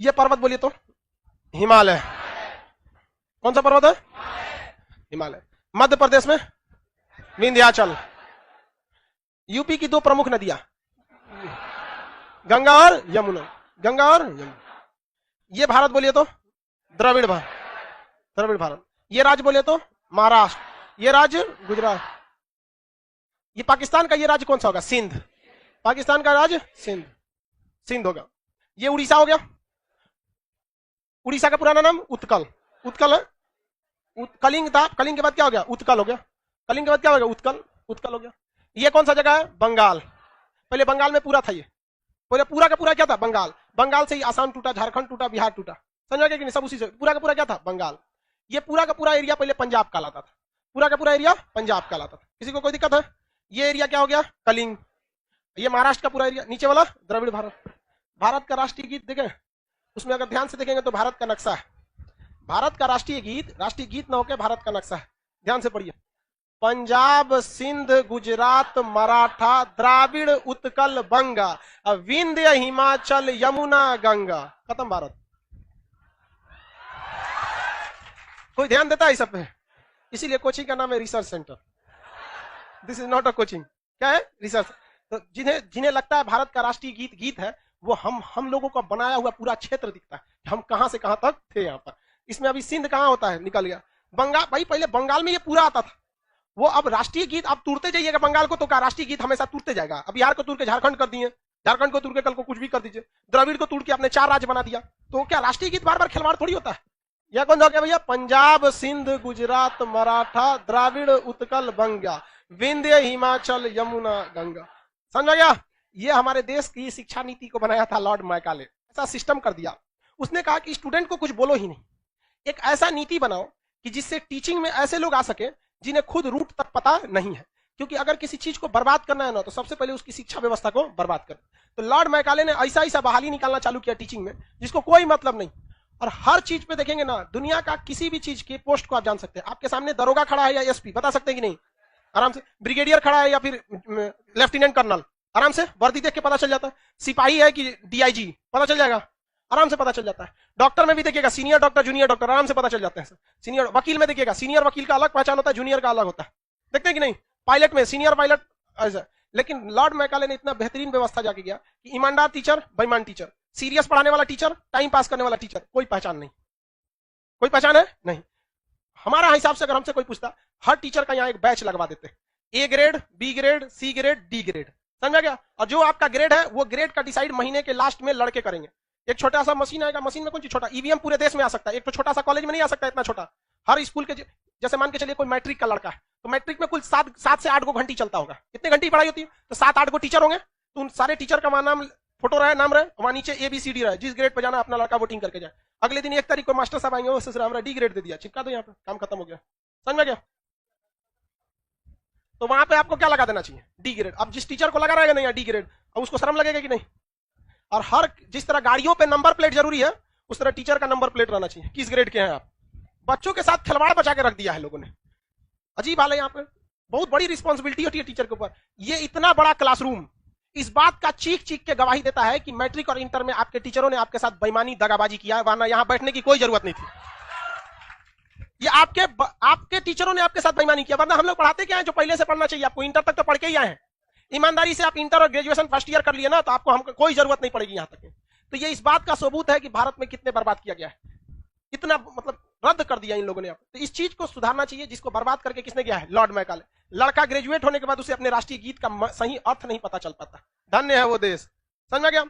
ये पर्वत बोलिए तो हिमालय। कौन सा पर्वत है? हिमालय। मध्य प्रदेश में विंध्याचल। यूपी की 2 प्रमुख नदियां गंगा और यमुना। गंगा और यमुना। ये भारत बोलिए तो द्रविड़ भारत। द्रविड़ भारत। ये राज्य बोले तो महाराष्ट्र। ये राज्य गुजरात। ये पाकिस्तान का ये राज्य कौन सा होगा? सिंध। पाकिस्तान का राज्य सिंध। सिंध होगा। ये उड़ीसा हो गया। उड़ीसा का पुराना नाम उत्कल। उत्कल है। कलिंग था, कलिंग के बाद क्या हो गया? उत्कल हो गया। कलिंग के बाद क्या हो गया? उत्कल। उत्कल हो गया। ये कौन सा जगह है? बंगाल। पहले बंगाल में पूरा था, ये पहले पूरा का पूरा क्या था? बंगाल। बंगाल से ही आसाम टूटा, झारखंड टूटा, बिहार टूटा। समझ गए कि नहीं? सब उसी से पूरा का पूरा क्या था? बंगाल। ये पूरा का पूरा एरिया पहले पंजाब कहलाता था। पूरा का पूरा एरिया पंजाब कहलाता था। किसी को कोई दिक्कत है? ये एरिया क्या हो गया? कलिंग। ये महाराष्ट्र का पूरा एरिया। नीचे वाला द्रविड़ भारत। भारत का राष्ट्रीय गीत देखें, उसमें अगर ध्यान से देखेंगे तो भारत का नक्शा है। भारत का राष्ट्रीय गीत ना होकर भारत का नक्शा है। ध्यान से पढ़िए। पंजाब, सिंध, गुजरात, मराठा, द्राविड़, उत्कल, बंगा, विंध्य, हिमाचल, यमुना, गंगा। खत्म भारत। कोई ध्यान देता है इस सब पे? इसीलिए कोचिंग का नाम है research centre. This is not a coaching. क्या है? रिसर्च। तो जिन्हें लगता है भारत का राष्ट्रीय गीत है, वो हम लोगों का बनाया हुआ पूरा क्षेत्र दिखता है, हम कहां से कहां तक थे यहाँ पर। इसमें अभी सिंध कहां होता है? निकल गया। बंगाल, भाई पहले बंगाल में ये पूरा आता था, वो अब राष्ट्रीय गीत आप तुरते जाइएगा बंगाल को तो क्या राष्ट्रीय गीत हमेशा तुरते जाएगा। अब बिहार को तुर के झारखंड कर दिए, झारखंड को तुर के कल को कुछ भी कर दीजिए, द्रविड़ को तुर के आपने 4 राज्य बना दिया, तो क्या राष्ट्रीय गीत बार बार खिलवाड़ थोड़ी होता है। यह कौन सा हो गया भैया? पंजाब, सिंध, गुजरात, मराठा, द्राविड़, उत्कल, बंगा, विंध्य, हिमाचल, यमुना, गंगा। समझ गया? ये हमारे देश की शिक्षा नीति को बनाया था लॉर्ड मैकाले। ऐसा सिस्टम कर दिया उसने, कहा कि स्टूडेंट को कुछ बोलो ही नहीं, एक ऐसा नीति बनाओ कि जिससे टीचिंग में ऐसे लोग आ सके जिन्हें खुद रूट तक पता नहीं है। क्योंकि अगर किसी चीज को बर्बाद करना है ना, तो सबसे पहले उसकी शिक्षा व्यवस्था को बर्बाद कर। तो लॉर्ड मैकाले ने ऐसा ऐसा बहाली निकालना चालू किया टीचिंग में जिसको कोई मतलब नहीं। और हर चीज पे देखेंगे ना, दुनिया का किसी भी चीज के पोस्ट को आप जान सकते हैं। आपके सामने दरोगा खड़ा है या एसपी, बता सकते हैं कि नहीं? आराम से। ब्रिगेडियर खड़ा है या फिर लेफ्टिनेंट कर्नल, आराम से वर्दी देख के पता चल जाता है। सिपाही है कि डीआईजी, पता चल जाएगा, आराम से पता चल जाता है। डॉक्टर में भी देखिएगा, सीनियर डॉक्टर, जूनियर डॉक्टर, आराम से पता चल जाते हैं। सीनियर वकील में देखिएगा, सीनियर वकील का अलग पहचान होता है, जूनियर का अलग होता है। देखते हैं कि नहीं? पायलट में सीनियर पायलट ऐसा। लेकिन लॉर्ड मैकाले ने इतना बेहतरीन व्यवस्था जाके किया कि ईमानदार टीचर, बेईमान टीचर, सीरियस पढ़ाने वाला टीचर, टाइम पास करने वाला टीचर, कोई पहचान नहीं। कोई पहचान है नहीं। हमारा हिसाब से अगर हमसे कोई पूछता, हर टीचर का यहाँ एक बैच लगवा देते, A grade, B grade, C grade, D grade. समझा गया? और जो आपका ग्रेड है वो ग्रेड का डिसाइड महीने के लास्ट में लड़के करेंगे। एक छोटा सा मशीन आएगा, मशीन में कौन चीज छोटा, ईवीएम पूरे देश में आ सकता है, एक तो छोटा सा कॉलेज में नहीं आ सकता इतना छोटा। हर स्कूल के जैसे मान के चलिए कोई मैट्रिक का लड़का है, तो मैट्रिक में कुल 7 से 8 घंटी चलता होगा। कितने घंटी पढ़ाई होती है? तो 7-8 टीचर होंगे, तो उन सारे टीचर का नाम फोटो रहे, नाम रहे, वहां नीचे ABCD रहे, जिस ग्रेड पे जाना अपना लड़का वोटिंग करके जाए। अगले दिन 1 तारीख को मास्टर साहब आएंगे, वो हमारा डी ग्रेड दे दिया, चिपका दो यहाँ पे, काम खत्म हो गया। समझ में गया? तो वहां पे आपको क्या लगा देना चाहिए? D grade. अब जिस टीचर को लगा रहेगा नहीं डी ग्रेड, अब उसको शर्म लगेगा कि नहीं? और हर जिस तरह गाड़ियों पे नंबर प्लेट जरूरी है, उस तरह टीचर का नंबर प्लेट रहना चाहिए, किस ग्रेड के हैं आप। बच्चों के साथ खिलवाड़ बचा के रख दिया है लोगों ने। अजीब हाल है। यहाँ पे बहुत बड़ी रिस्पॉन्सिबिलिटी होती है टीचर के ऊपर। ये इतना बड़ा क्लासरूम इस बात का चीख चीख के गवाही देता है कि मैट्रिक और इंटर में आपके टीचरों ने आपके साथ बेईमानी, दगाबाजी किया है, वरना यहां बैठने की कोई जरूरत नहीं थी। ये आपके टीचरों ने आपके साथ बेईमानी किया, वरना हम लोग पढ़ाते क्या है जो पहले से पढ़ना चाहिए आपको। इंटर तक तो पढ़ के ही आए हैं। ईमानदारी से आप इंटर और ग्रेजुएशन फर्स्ट ईयर कर लिए ना, तो आपको हमको कोई जरूरत नहीं पड़ेगी यहां तक। तो ये इस बात का सबूत है कि भारत में कितने बर्बाद किया गया है, इतना मतलब रद्द कर दिया इन लोगों ने। तो इस चीज को सुधारना चाहिए, जिसको बर्बाद करके किसने किया है? Lord Macaulay. लड़का ग्रेजुएट होने के बाद उसे अपने राष्ट्रीय गीत का सही अर्थ नहीं पता चल पाता। धन्य है वो देश। समझ में गया?